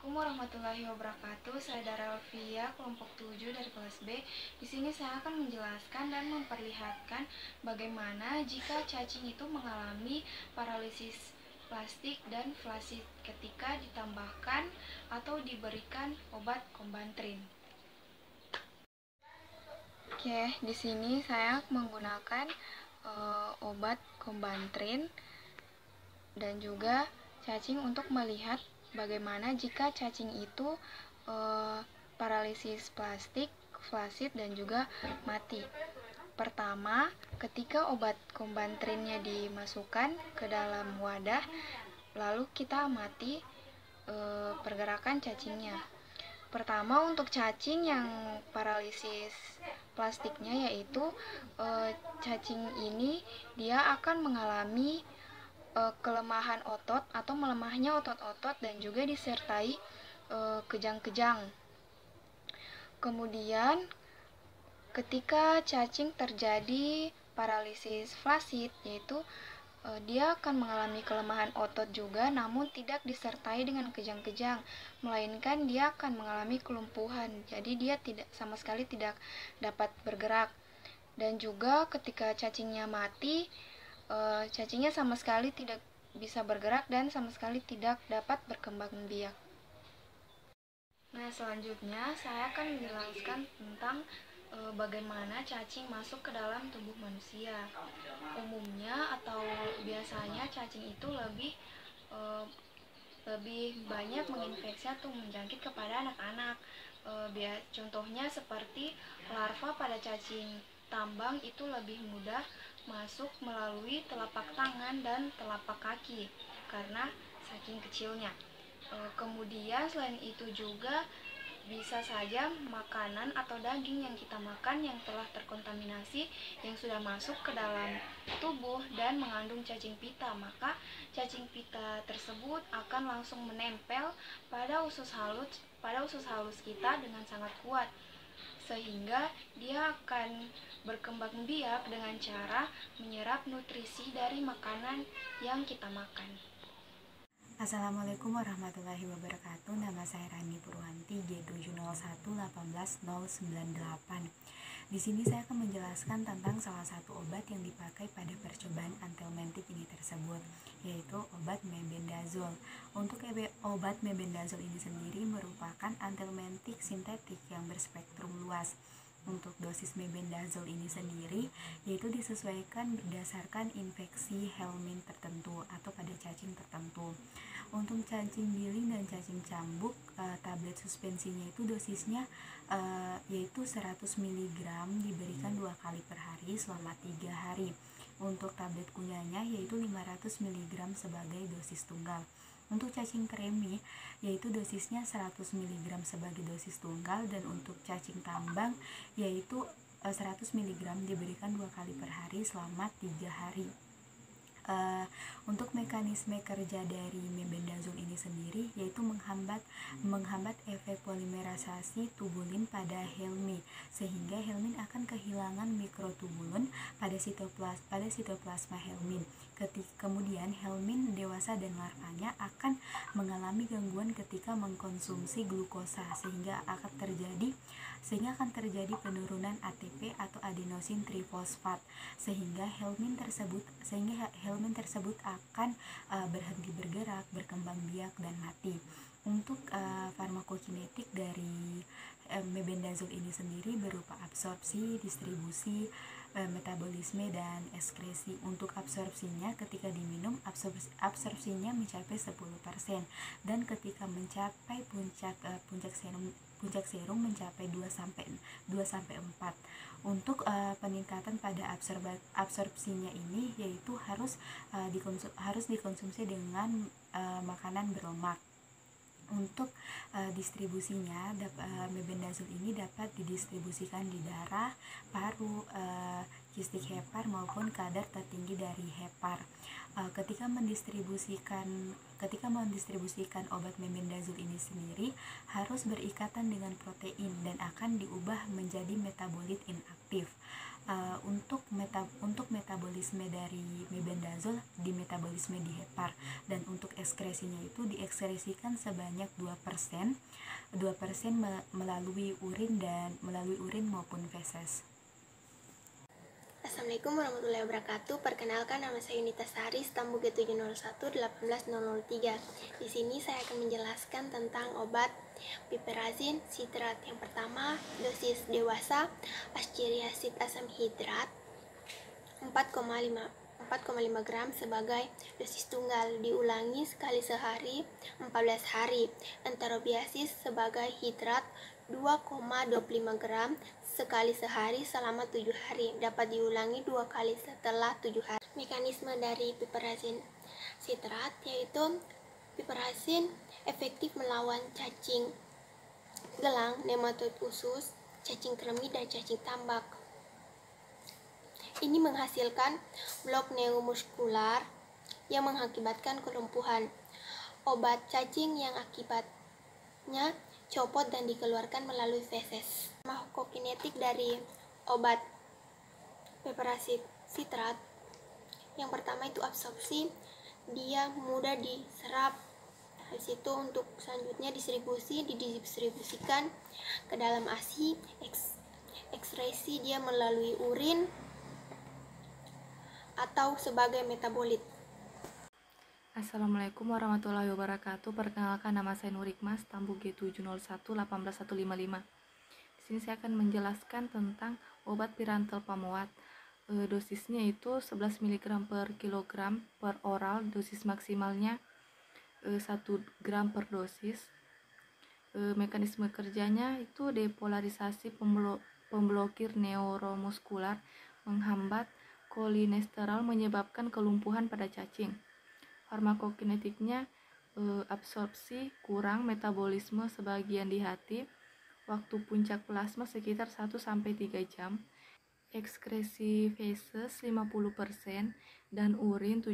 Assalamualaikum warahmatullahi wabarakatuh. Saya Dara Alfia, kelompok 7 dari kelas B. Di sini saya akan menjelaskan dan memperlihatkan bagaimana jika cacing itu mengalami paralisis plastik dan flasid ketika ditambahkan atau diberikan obat Combantrin. Oke, di sini saya menggunakan obat Combantrin dan juga cacing untuk melihat bagaimana jika cacing itu paralisis plastik, flasid, dan juga mati. Pertama, ketika obat Combantrinnya dimasukkan ke dalam wadah, lalu kita amati pergerakan cacingnya. Pertama, untuk cacing yang paralisis plastiknya, yaitu cacing ini dia akan mengalami kelemahan otot atau melemahnya otot-otot dan juga disertai kejang-kejang. Kemudian ketika cacing terjadi paralisis flasid, yaitu dia akan mengalami kelemahan otot juga, namun tidak disertai dengan kejang-kejang, melainkan dia akan mengalami kelumpuhan. Jadi dia tidak sama sekali tidak dapat bergerak. Dan juga ketika cacingnya mati, cacingnya sama sekali tidak bisa bergerak dan sama sekali tidak dapat berkembang biak. Nah, selanjutnya saya akan menjelaskan tentang bagaimana cacing masuk ke dalam tubuh manusia. Umumnya atau biasanya cacing itu lebih banyak menginfeksi atau menjangkit kepada anak-anak. Contohnya seperti larva pada cacing tambang itu lebih mudah masuk melalui telapak tangan dan telapak kaki karena saking kecilnya. Kemudian selain itu juga bisa saja makanan atau daging yang kita makan yang telah terkontaminasi yang sudah masuk ke dalam tubuh dan mengandung cacing pita, maka cacing pita tersebut akan langsung menempel pada usus halus kita dengan sangat kuat, sehingga dia akan berkembang biak dengan cara menyerap nutrisi dari makanan yang kita makan. Assalamualaikum warahmatullahi wabarakatuh. Nama saya Rani Purwanti, G701-18098. Di sini saya akan menjelaskan tentang salah satu obat yang dipakai pada percobaan antelmentik ini tersebut, yaitu obat mebendazole. Untuk obat mebendazole ini sendiri merupakan antelmentik sintetik yang berspektrum luas. Untuk dosis mebendazole ini sendiri yaitu disesuaikan berdasarkan infeksi helminth tertentu atau pada cacing tertentu. Untuk cacing giling dan cacing cambuk, tablet suspensinya itu dosisnya yaitu 100 mg diberikan 2 kali per hari selama 3 hari. Untuk tablet kunyahnya yaitu 500 mg sebagai dosis tunggal. Untuk cacing kremi yaitu dosisnya 100 mg sebagai dosis tunggal, dan untuk cacing tambang yaitu 100 mg diberikan 2 kali per hari selama 3 hari. Untuk mekanisme kerja dari mebendazole ini sendiri yaitu menghambat efek polimerasasi tubulin pada helminth, sehingga helminth akan kehilangan mikrotubulin pada sitoplasma helminth. Kemudian helminth dewasa dan larvanya akan mengalami gangguan ketika mengkonsumsi glukosa, sehingga akan terjadi penurunan ATP atau adenosin trifosfat, sehingga helminth tersebut akan berhenti bergerak, berkembang biak, dan mati. Untuk farmakokinetik dari mebendazole ini sendiri berupa absorpsi, distribusi, metabolisme, dan ekskresi. Untuk absorpsinya ketika diminum absorpsinya mencapai 10%, dan ketika mencapai puncak serum mencapai 2-4. Untuk peningkatan pada absorpsinya ini yaitu harus dikonsumsi dengan makanan berlemak. Untuk distribusinya, mebendazole ini dapat didistribusikan di darah, paru, kistik hepar maupun kadar tertinggi dari hepar. Ketika mendistribusikan obat mebendazole ini sendiri harus berikatan dengan protein dan akan diubah menjadi metabolit inaktif. untuk metabolisme dari mebendazol di metabolisme di hepar, dan untuk ekskresinya itu diekskresikan sebanyak 2% melalui urin maupun feses. Assalamualaikum warahmatullahi wabarakatuh. Perkenalkan, nama saya Yunita Sari, stambu G701-18003. Di sini saya akan menjelaskan tentang obat piperazine sitrat. Yang pertama, dosis dewasa asciriasid asam hidrat 4,5 gram sebagai dosis tunggal, diulangi sekali sehari 14 hari. Enterobiasis sebagai hidrat 2,25 gram sekali sehari selama 7 hari, dapat diulangi 2 kali setelah 7 hari. Mekanisme dari piperazine sitrat yaitu piperazine efektif melawan cacing gelang, nematoid usus, cacing kremi, dan cacing tambak. Ini menghasilkan blok neuromuskular yang mengakibatkan kelumpuhan. Obat cacing yang akibatnya copot dan dikeluarkan melalui feses. Farmakokinetik dari obat piperazine sitrat, yang pertama itu absorpsi, dia mudah diserap. Habis itu untuk selanjutnya didistribusikan ke dalam ASI, ekskresi dia melalui urin atau sebagai metabolit. Assalamualaikum warahmatullahi wabarakatuh. Perkenalkan, nama saya Nurikmas, stambu G701-18155. Di sini saya akan menjelaskan tentang obat pirantel pamuat. Dosisnya itu 11 mg per kilogram per oral, dosis maksimalnya 1 gram per dosis. Mekanisme kerjanya itu depolarisasi pemblokir neuromuskular, menghambat kolinesterol, menyebabkan kelumpuhan pada cacing. Farmakokinetiknya absorpsi kurang, metabolisme sebagian di hati, waktu puncak plasma sekitar 1-3 jam, ekskresi feses 50% dan urin 7%.